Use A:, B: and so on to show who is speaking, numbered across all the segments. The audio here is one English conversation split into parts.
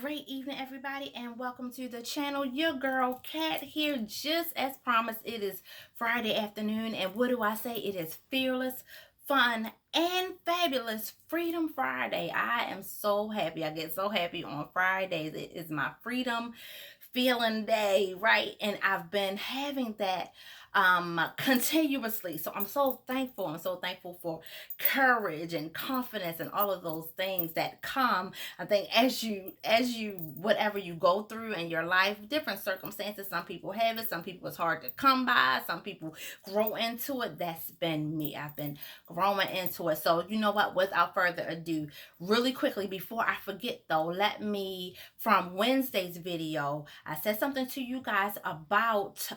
A: great evening, everybody, and welcome to the channel. Your girl Kat here. Just as promised, it is Friday afternoon, and what do I say? It is fearless, fun, and fabulous Freedom Friday. I am so happy. I get so happy on Fridays. It is my freedom feeling day, right? And I've been having that continuously. So I'm so thankful. I'm so thankful for courage and confidence and all of those things that come. I think as you whatever you go through in your life, different circumstances, some people have it, some people it's hard to come by, some people grow into it. That's been me. I've been growing into it. So you know what, without further ado, really quickly before I forget though, let me, from Wednesday's video, I said something to you guys about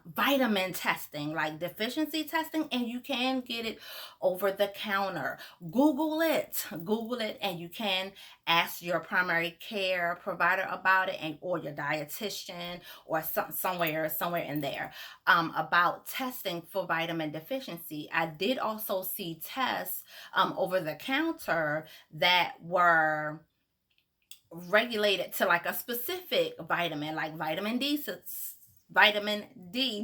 A: vitamin testing, like deficiency testing, and you can get it over the counter. Google it, and you can ask your primary care provider about it, and or your dietitian or somewhere in there about testing for vitamin deficiency. I did also see tests over the counter that were regulated to like a specific vitamin, like vitamin D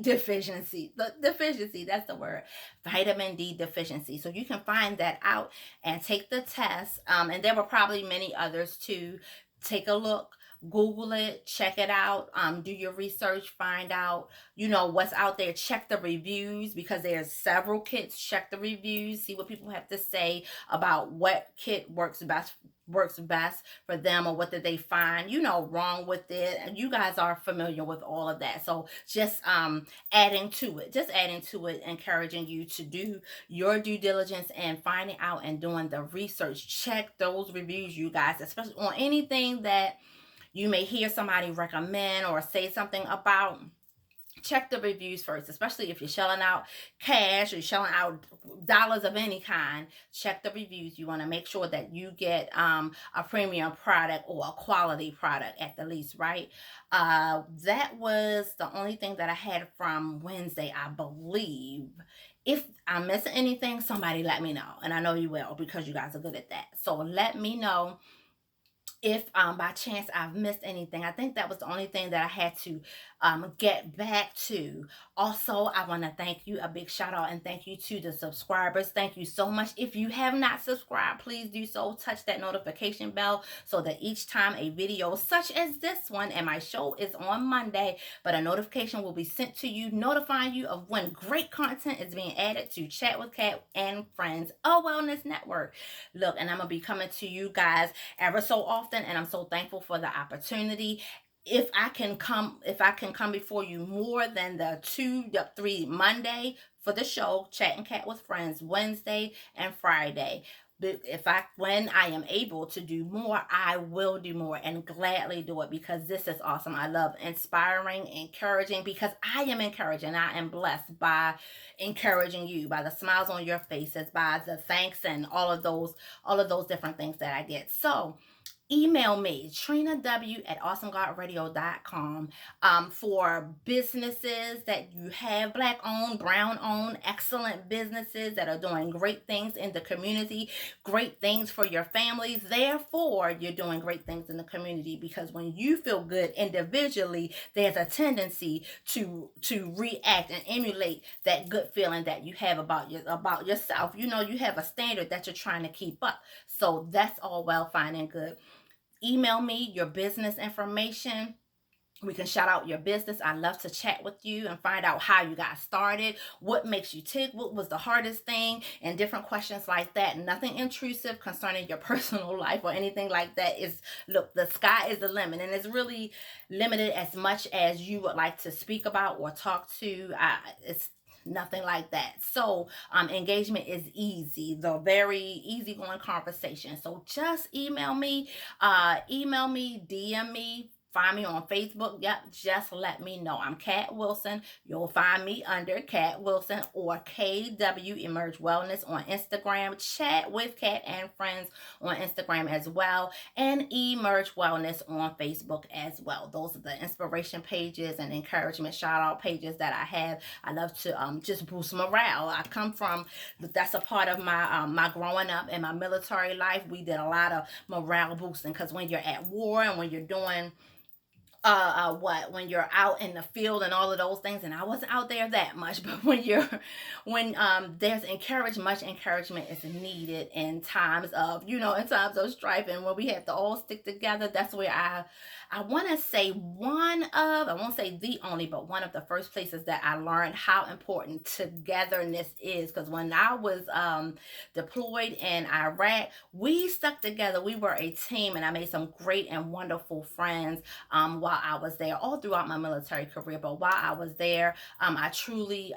A: deficiency. The deficiency, that's the word. Vitamin D deficiency. So you can find that out and take the test. And there were probably many others too. Take a look, Google it, check it out, do your research, find out, what's out there. Check the reviews, because there's several kits. Check the reviews, see what people have to say about what kit works best for them, or what did they find wrong with it. And you guys are familiar with all of that, so just adding to it, encouraging you to do your due diligence and finding out and doing the research. Check those reviews, you guys, especially on anything that you may hear somebody recommend or say something about. Check the reviews first, especially if you're shelling out cash or you're shelling out dollars of any kind. Check the reviews. You want to make sure that you get a premium product or a quality product at the least, right? That was the only thing that I had from Wednesday, I believe. If I'm missing anything, somebody let me know, and I know you will, because you guys are good at that. So let me know if by chance I've missed anything. I think that was the only thing that I had to get back to. Also, I want to thank you, a big shout out and thank you to the subscribers. Thank you so much. If you have not subscribed, please do so. Touch that notification bell so that each time a video such as this one, and my show is on Monday, but a notification will be sent to you notifying you of when great content is being added to Chat with Kat and Friends, a wellness network. Look, and I'm going to be coming to you guys ever so often, and I'm so thankful for the opportunity. If I can come before you more than the 3 Monday for the show, Chatting Cat with Friends, Wednesday and Friday. But when I am able to do more, I will do more and gladly do it, because this is awesome. I love inspiring, encouraging, because I am encouraging. I am blessed by encouraging you, by the smiles on your faces, by the thanks and all of those different things that I get. So email me, trinaw@awesomegodradio.com, for businesses that you have, Black owned, brown owned, excellent businesses that are doing great things in the community, great things for your families. Therefore, you're doing great things in the community, because when you feel good individually, there's a tendency to react and emulate that good feeling that you have about yourself. You have a standard that you're trying to keep up. So that's all well, fine, and good. Email me your business information. We can shout out your business. I love to chat with you and find out how you got started, what makes you tick, what was the hardest thing, and different questions like that. Nothing intrusive concerning your personal life or anything like that. Look, the sky is the limit, and it's really limited as much as you would like to speak about or talk to. It's nothing like that. So engagement is easy, the very easygoing conversation. So just email me, DM me, find me on Facebook, yep, just let me know. I'm Kat Wilson. You'll find me under Kat Wilson or KW Emerge Wellness on Instagram. Chat with Kat and Friends on Instagram as well. And Emerge Wellness on Facebook as well. Those are the inspiration pages and encouragement shout out pages that I have. I love to just boost morale. I come from, that's a part of my growing up in my military life. We did a lot of morale boosting because when you're at war and when you're doing when you're out in the field and all of those things, and I wasn't out there that much, but when there's much encouragement is needed in times of, in times of strife, and when we have to all stick together. That's where I want to say I won't say the only, but one of the first places that I learned how important togetherness is. Because when I was deployed in Iraq, we stuck together. We were a team, and I made some great and wonderful friends while I was there, all throughout my military career. But while I was there, I truly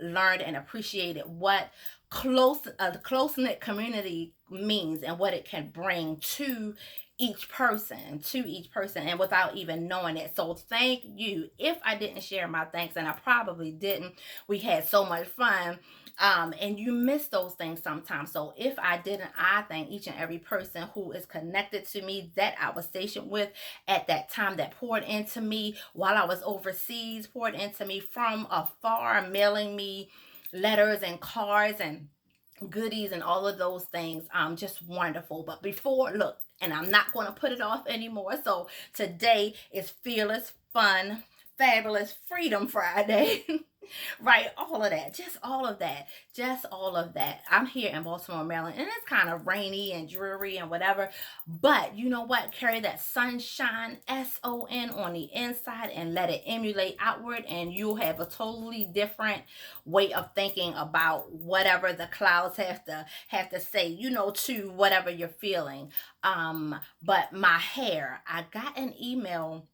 A: learned and appreciated what close-knit community means and what it can bring to each person, and without even knowing it. So thank you. If I didn't share my thanks, and I probably didn't, we had so much fun. And you miss those things sometimes. So if I didn't, I thank each and every person who is connected to me, that I was stationed with at that time, that poured into me while I was overseas, poured into me from afar, mailing me letters and cards and goodies and all of those things. Just wonderful. But look, and I'm not going to put it off anymore. So today is Fearless, Fun, Fabulous Freedom Friday. Right, all of that, just all of that. I'm here in Baltimore, Maryland, and it's kind of rainy and dreary and whatever, but you know what? Carry that sunshine, SON, on the inside and let it emulate outward, and you'll have a totally different way of thinking about whatever the clouds have to say, to whatever you're feeling. But my hair, I got an email.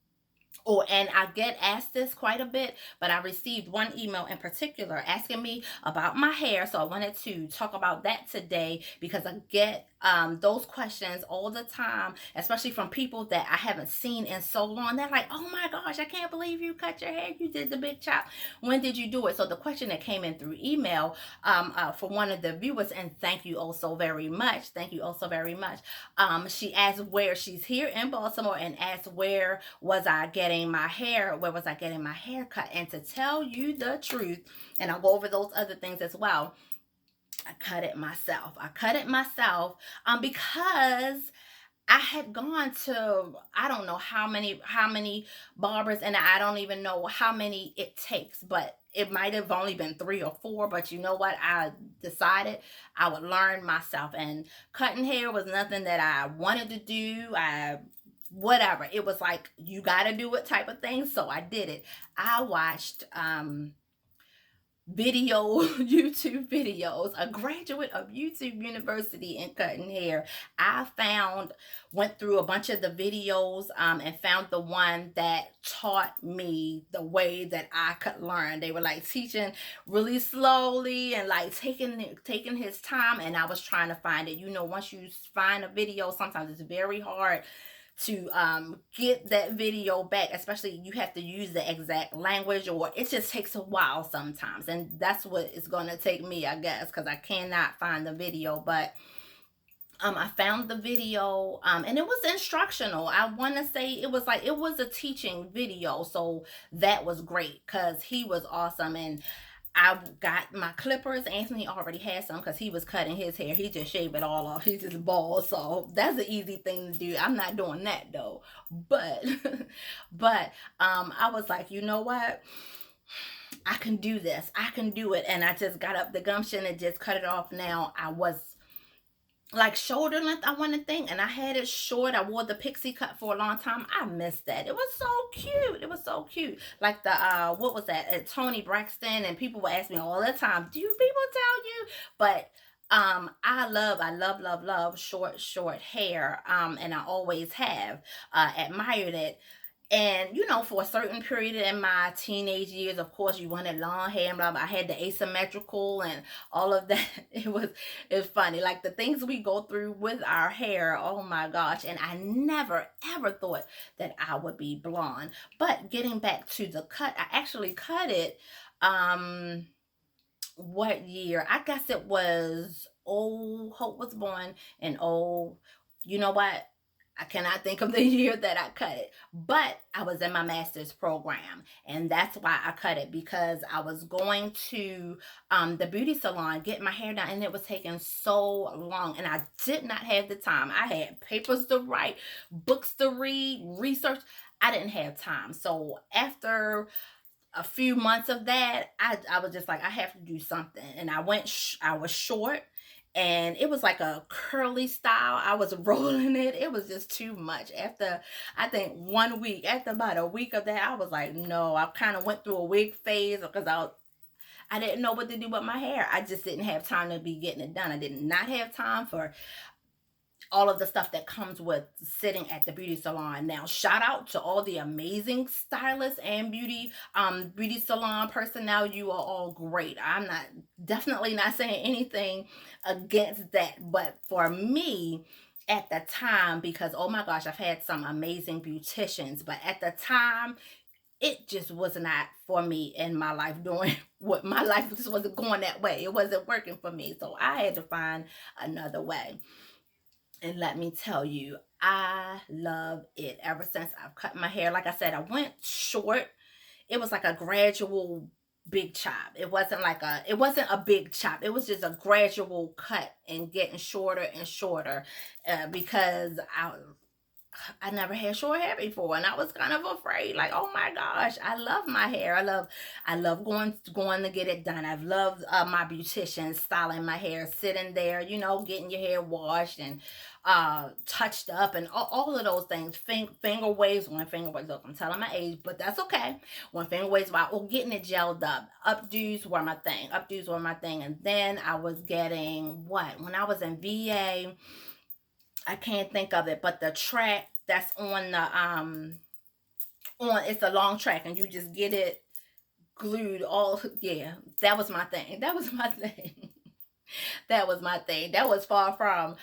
A: Oh, and I get asked this quite a bit, but I received one email in particular asking me about my hair. So I wanted to talk about that today because I get those questions all the time, especially from people that I haven't seen in so long. They're like, oh my gosh, I can't believe you cut your hair. You did the big chop. When did you do it? So the question that came in through email for one of the viewers, and thank you all so very much. She asked where she's here in Baltimore and asked where was I getting my hair cut. And to tell you the truth, and I'll go over those other things as well, I cut it myself because I had gone to, I don't know how many barbers, and I don't even know how many it takes, but it might have only been 3 or 4. But you know what? I decided I would learn myself, and cutting hair was nothing that I wanted to do. Whatever, it was like, you gotta do it type of thing. So I did it. I watched YouTube videos, a graduate of YouTube University in cutting hair. Went through a bunch of the videos and found the one that taught me the way that I could learn. They were like teaching really slowly and like taking his time, and I was trying to find it. Once you find a video, sometimes it's very hard to get that video back, especially you have to use the exact language, or it just takes a while sometimes, and that's what it's going to take me, I guess, because I cannot find the video. But I found the video and it was instructional. I want to say it was a teaching video, so that was great because he was awesome. And I got my clippers. Anthony already had some because he was cutting his hair. He just shaved it all off. He's just bald. So that's an easy thing to do. I'm not doing that though. But I was like, you know what? I can do this. I can do it. And I just got up the gumption and just cut it off. Now I was like shoulder length, I want to think, and I had it short. I wore the pixie cut for a long time. I missed that. It was so cute. Like the what was that? Toni Braxton, and people would ask me all the time, do people tell you? But I love short hair. And I always have admired it. And you know, for a certain period in my teenage years, of course, you wanted long hair and blah blah. I had the asymmetrical and all of that. It's funny, like the things we go through with our hair. Oh my gosh! And I never ever thought that I would be blonde. But getting back to the cut, I actually cut it. Um, what year? I guess it was old Hope was born and old. You know what? I cannot think of the year that I cut it, but I was in my master's program, and that's why I cut it because I was going to the beauty salon get my hair done, and it was taking so long, and I did not have the time. I had papers to write, books to read, research. I didn't have time. So after a few months of that, I was just like, I have to do something. And I was short, and it was like a curly style. I was rolling it. It was just too much. After, I think 1 week, after about a week of that, I was like, no, I kind of went through a wig phase because I didn't know what to do with my hair. I just didn't have time to be getting it done. I did not have time for all of the stuff that comes with sitting at the beauty salon. Now, shout out to all the amazing stylists and beauty salon personnel. You are all great. I'm not definitely not saying anything against that, but for me at the time, because oh my gosh, I've had some amazing beauticians, but at the time it just was not for me in my life doing what my life just wasn't going that way. It wasn't working for me. So I had to find another way. And let me tell you, I love it ever since I've cut my hair. Like I said, I went short. It was like a gradual big chop. It wasn't a big chop. It was just a gradual cut and getting shorter and shorter because I never had short hair before, and I was kind of afraid. Like, oh my gosh, I love my hair. I love going to get it done. I've loved my beautician styling my hair, sitting there, you know, getting your hair washed and touched up, and all of those things. Finger waves, when finger waves. Look, I'm telling my age, but that's okay. When finger waves, while getting it gelled up. Updos were my thing. Updos were my thing, and then I was getting what when I was in VA. I can't think of it, but the track that's on the on it's a long track and you just get it glued all yeah, that was my thing. That was my thing. That was my thing. That was far from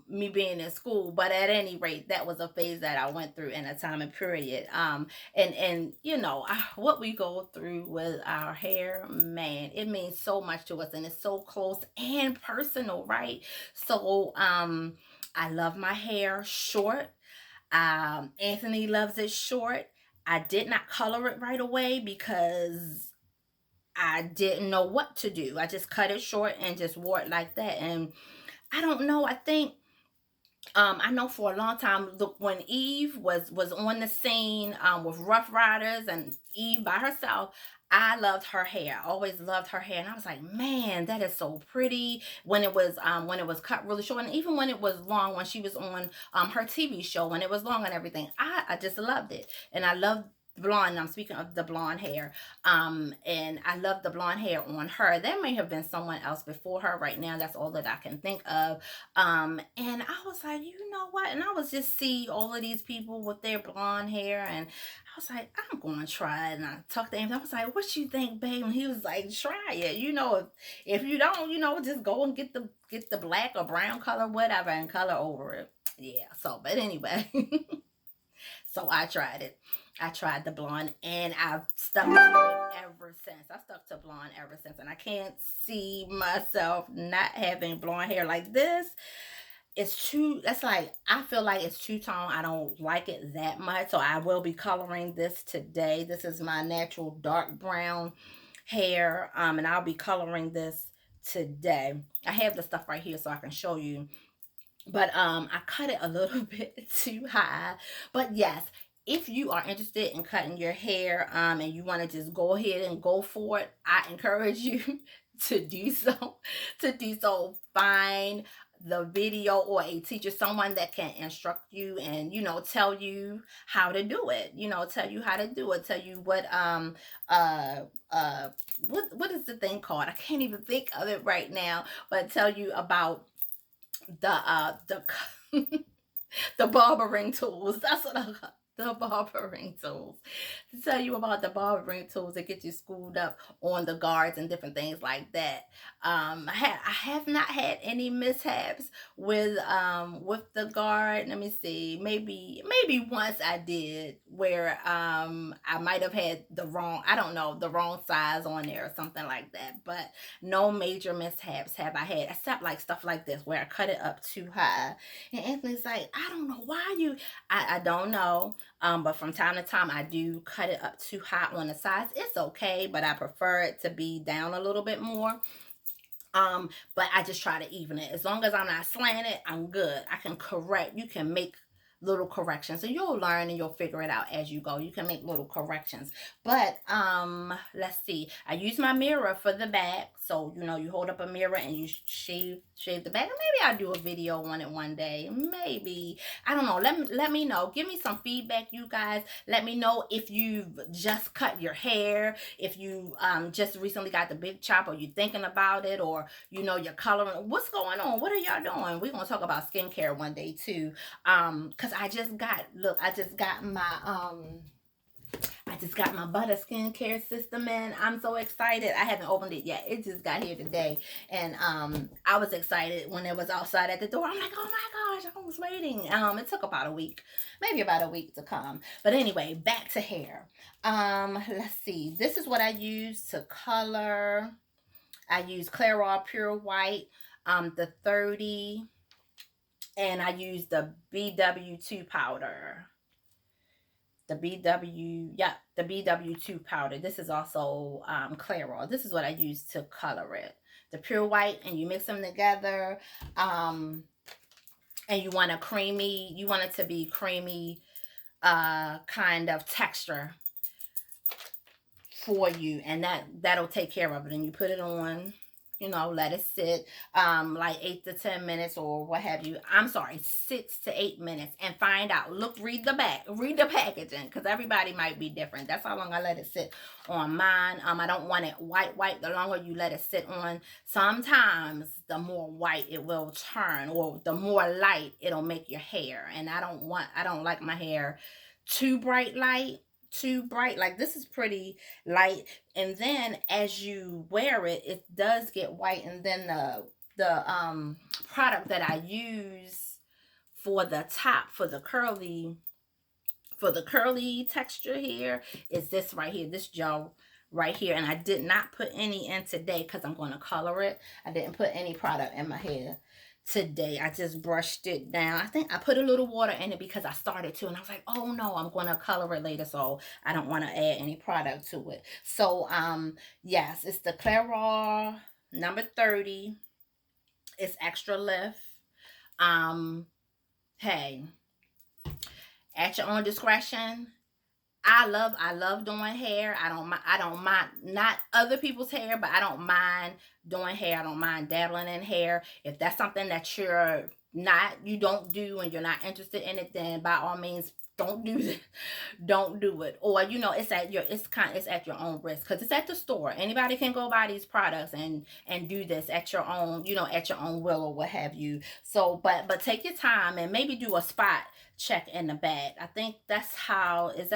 A: me being in school, but at any rate, that was a phase that I went through in a time and period. And you know what we go through with our hair, man, it means so much to us, and it's so close and personal, right? So I love my hair short. Anthony loves it short. I did not color it right away because I didn't know what to do. I just cut it short and just wore it like that. And I don't know. I think I know for a long time, look, when Eve was on the scene with Rough Riders and Eve by herself, I loved her hair. I always loved her hair, and I was like, man, that is so pretty. When it was cut really short, and even when it was long, when she was on her TV show, when it was long and everything, I just loved it, and I loved blonde. I'm speaking of the blonde hair. And I love the blonde hair on her. There may have been someone else before her. Right now, that's all that I can think of. And I was like, you know what? And I was just see all of these people with their blonde hair, and I was like, I'm going to try it. And I talked to him. I was like, what you think, babe? And he was like, try it. You know, if you don't, you know, just go and get the black or brown color, whatever, and color over it. Yeah. So, but anyway. So I tried it. I tried the blonde, and I've stuck to it ever since. I stuck to blonde ever since, and I can't see myself not having blonde hair like this. It's too, that's like, I feel like it's two-tone. I don't like it that much, so I will be coloring this today. This is my natural dark brown hair, and I'll be coloring this today. I have the stuff right here so I can show you, but I cut it a little bit too high. But yes, if you are interested in cutting your hair and you want to just go ahead and go for it, I encourage you to do so. To do so, find the video or a teacher, someone that can instruct you and, you know, tell you how to do it. You know, tell you how to do it. Tell you uh what is the thing called? I can't even think of it right now, but tell you about the the barbering tools. That's what I got. the barbering tools. To tell you about the barbering tools that get you schooled up on the guards and different things like that. I have not had any mishaps with the guard. Let me see. Maybe once I did where I might have had the wrong, I don't know, the wrong size on there or something like that. But no major mishaps have I had, except like stuff like this where I cut it up too high. And Anthony's like, I don't know why you, I don't know. But from time to time, I do cut it up too high on the sides. It's okay, but I prefer it to be down a little bit more. But I just try to even it. As long as I'm not slanted, I'm good. I can correct. You can make little corrections. So you'll learn and you'll figure it out as you go. You can make little corrections. But let's see. I use my mirror for the back. So, you know, you hold up a mirror and you shave the back. Maybe I'll do a video on it one day. Maybe. I don't know. Let me know. Give me some feedback, you guys. Let me know if you've just cut your hair, if you just recently got the big chop, or you're thinking about it, or you know, you're coloring. What's going on? What are y'all doing? We're gonna talk about skincare one day too. Cause I just got my butter skincare system in. I'm so excited. I haven't opened it yet. It just got here today. And I was excited when it was outside at the door. I'm like, oh my gosh, I was waiting. It took about a week, maybe about a week to come. But anyway, back to hair. Let's see. This is what I use to color. I use Clairol Pure White, the 30, and I use the BW2 powder. The BW2 powder. This is also Clairol. This is what I use to color it. The Pure White, and you mix them together. And you want it to be creamy kind of texture for you, and that'll take care of it. And you put it on, you know, let it sit like 8 to 10 minutes or what have you. I'm sorry, 6 to 8 minutes, and find out. Look, read the back, read the packaging, because everybody might be different. That's how long I let it sit on mine. I don't want it white. The longer you let it sit on, sometimes the more white it will turn, or the more light it'll make your hair. And I don't like my hair too bright. Like this is pretty light, and then as you wear it, it does get white. And then the product that I use for the top, for the curly texture here, is this right here, this gel right here. And I did not put any in today because I'm going to color it. I didn't put any product in my hair today. I just brushed it down. I think I put a little water in it because I started to, and I was like, oh no, I'm going to color it later, so I don't want to add any product to it. So yes, it's the Clairol number 30. It's extra lift. Hey, at your own discretion. I love doing hair. I don't mind not other people's hair, but I don't mind doing hair. I don't mind dabbling in hair. If that's something that you don't do and you're not interested in it, then by all means don't do it. Don't do it. Or, you know, it's at your own risk, because it's at the store. Anybody can go buy these products and do this at your own, you know, at your own will or what have you. So, but take your time and maybe do a spot check in the back. I think is that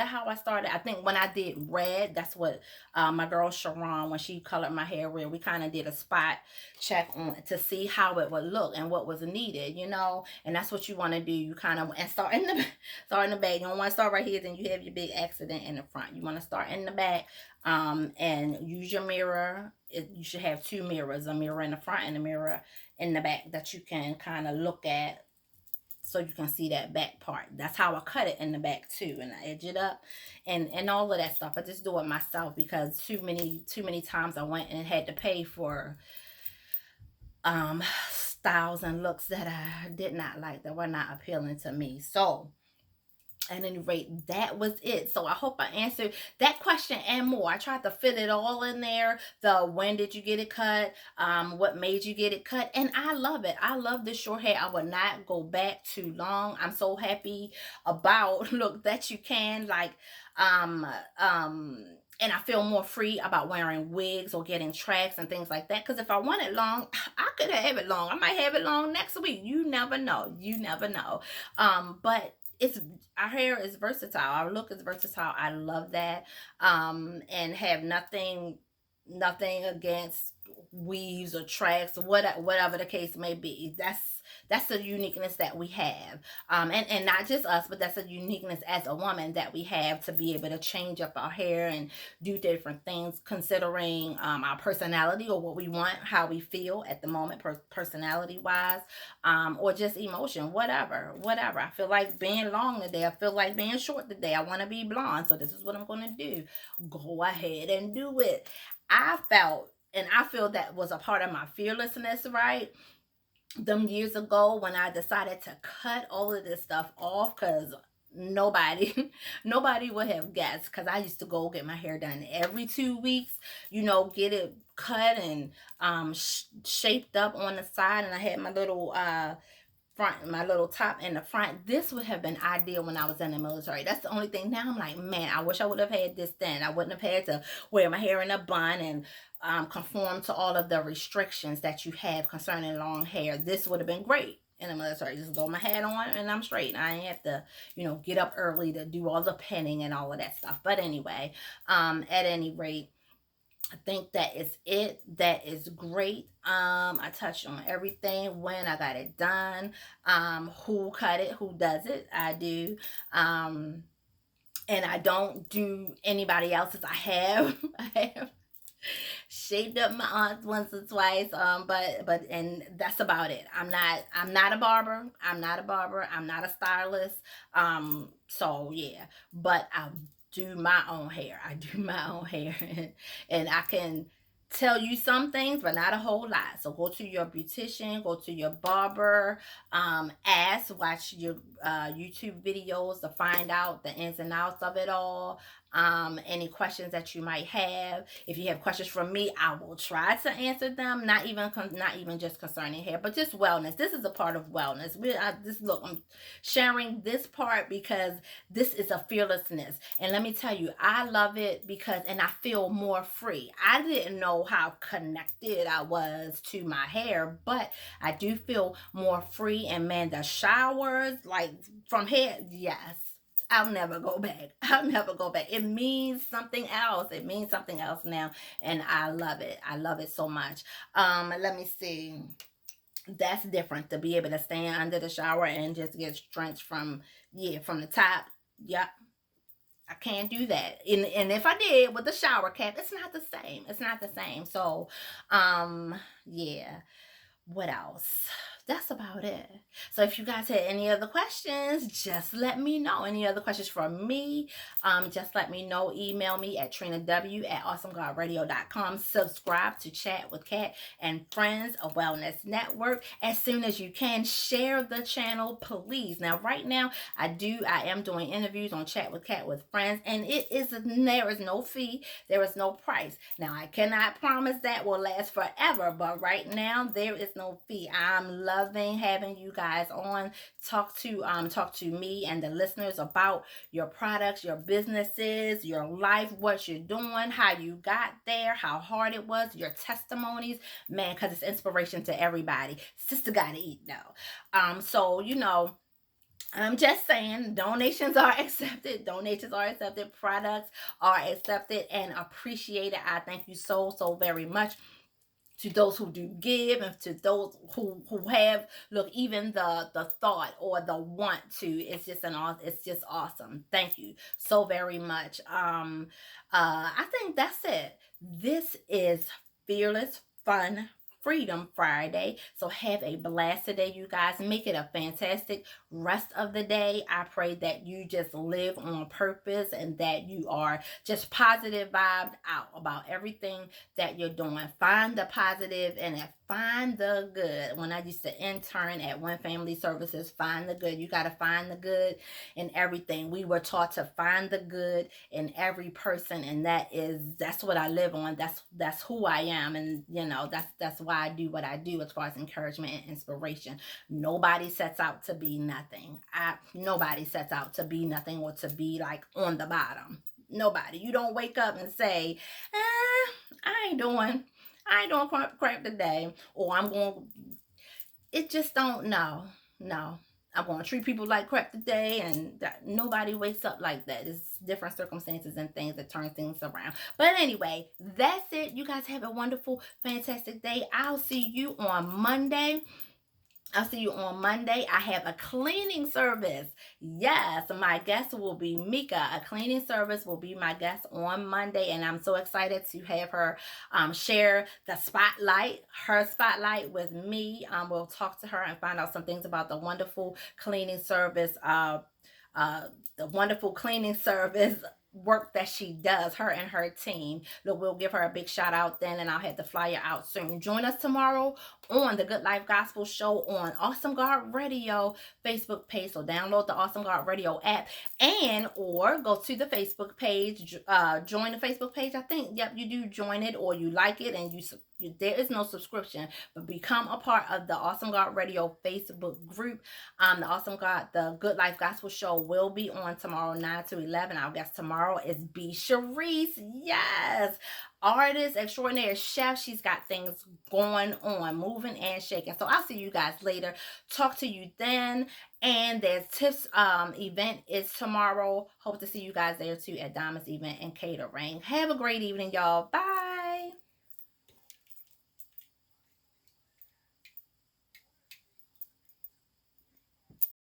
A: how I started? I think when I did red, that's what my girl Sharon, when she colored my hair red, we kind of did a spot check on to see how it would look and what was needed, you know. And that's what you want to do. You kind of, and start in the back. You don't want to start right here, then you have your big accident in the front. You want to start in the back, and use your mirror. You should have two mirrors, a mirror in the front and a mirror in the back, that you can kind of look at, so you can see that back part. That's how I cut it in the back too, and I edge it up and all of that stuff. I just do it myself because too many times I went and had to pay for styles and looks that I did not like, that were not appealing to me. So at any rate, that was it. So I hope I answered that question and more. I tried to fit it all in there. When did you get it cut? What made you get it cut? And I love it. I love this short hair. I would not go back too long. I'm so happy about, look, that you can, like, and I feel more free about wearing wigs or getting tracks and things like that. Because if I want it long, I could have it long. I might have it long next week. You never know. But it's, our hair is versatile, our look is versatile. I love that. And have nothing against weaves or tracks or whatever the case may be. That's the uniqueness that we have. And not just us, but that's a uniqueness as a woman that we have, to be able to change up our hair and do different things considering our personality, or what we want, how we feel at the moment, personality wise, or just emotion, whatever. I feel like being long today. I feel like being short today. I want to be blonde. So this is what I'm going to do. Go ahead and do it. I felt, and I feel that was a part of my fearlessness, right? Them years ago when I decided to cut all of this stuff off, because nobody nobody would have guessed, because I used to go get my hair done every 2 weeks, get it cut and shaped up on the side, and I had my little front, my little top in the front. This would have been ideal when I was in the military. That's the only thing. Now I'm like, man, I wish I would have had this then. I wouldn't have had to wear my hair in a bun and conform to all of the restrictions that you have concerning long hair. This would have been great in the military. Just throw my hat on and I'm straight. I ain't have to, get up early to do all the pinning and all of that stuff. But anyway, at any rate, I think that is it. That is great. I touched on everything, when I got it done, who cut it, who does it. I do. And I don't do anybody else's. I have I have shaped up my aunt once or twice. But and that's about it. I'm not a barber. I'm not a stylist. So yeah. But I do my own hair. I do my own hair. And I can tell you some things, but not a whole lot. So go to your beautician, go to your barber, watch your YouTube videos to find out the ins and outs of it all. Any questions that you might have. If you have questions from me, I will try to answer them. Not even just concerning hair, but just wellness. This is a part of wellness. I'm sharing this part because this is a fearlessness. And let me tell you, I love it and I feel more free. I didn't know how connected I was to my hair, but I do feel more free. And man, the showers, like from hair, yes. I'll never go back. I'll never go back. It means something else. It means something else now. And I love it. I love it so much. Let me see. That's different, to be able to stand under the shower and just get drenched from the top. Yep. I can't do that. And if I did with the shower cap, it's not the same. It's not the same. So, yeah. What else? That's about it. So if you guys had any other questions, just let me know. Any other questions from me, just let me know. Email me at trinaw@awesomegodradio.com. Subscribe to Chat with Kat and Friends, a wellness network. As soon as you can, share the channel, please. Now, right now, I am doing interviews on Chat with Kat with Friends, and there is no fee, there is no price. Now, I cannot promise that will last forever, but right now, there is no fee. I'm loving having you guys on. Talk to me and the listeners about your products, your businesses, your life, what you're doing, how you got there, how hard it was, your testimonies, man, because it's inspiration to everybody. Sister gotta eat though. So I'm just saying, donations are accepted. Products are accepted and appreciated. I thank you so very much to those who do give, and to those who have, look, even the thought or the want to. It's just awesome. Thank you so very much. I think that's it. This is Fearless Fun Freedom Friday. So have a blessed day, you guys. Make it a fantastic rest of the day. I pray that you just live on purpose and that you are just positive vibed out about everything that you're doing. Find the positive and find the good. When I used to intern at One Family Services, find the good. You got to find the good in everything. We were taught to find the good in every person, and that's what I live on. That's who I am, and that's why I do what I do as far as encouragement and inspiration. Nobody sets out to be nothing. Nobody sets out to be nothing or to be like on the bottom. Nobody. You don't wake up and say, I ain't doing crap today, or I'm going. It just don't. No. I'm going to treat people like crap today, and that nobody wakes up like that. It's different circumstances and things that turn things around. But anyway, that's it. You guys have a wonderful, fantastic day. I'll see you on Monday. I'll see you on Monday. I have a cleaning service. Yes, my guest will be Mika. A cleaning service will be my guest on Monday, and I'm so excited to have her share the spotlight, her spotlight with me. We'll talk to her and find out some things about the wonderful cleaning service. The wonderful cleaning service work that she does, her and her team. Look, we'll give her a big shout out then, and I'll have the flyer out soon. Join us tomorrow on the Good Life Gospel Show on Awesome God Radio Facebook page. So download the Awesome God Radio app, and or go to the Facebook page, join the Facebook page. I think, yep, you do join it, or you like it, and there is no subscription, but become a part of the Awesome God Radio Facebook group. The Good Life Gospel Show will be on tomorrow, 9 to 11. Our guest tomorrow is B. Sharice. Yes. Artist extraordinaire, chef. She's got things going on, moving and shaking. So I'll see you guys later. Talk to you then. And there's Tips event is tomorrow. Hope to see you guys there too at Diamond's Event and Catering. Have a great evening, y'all. Bye.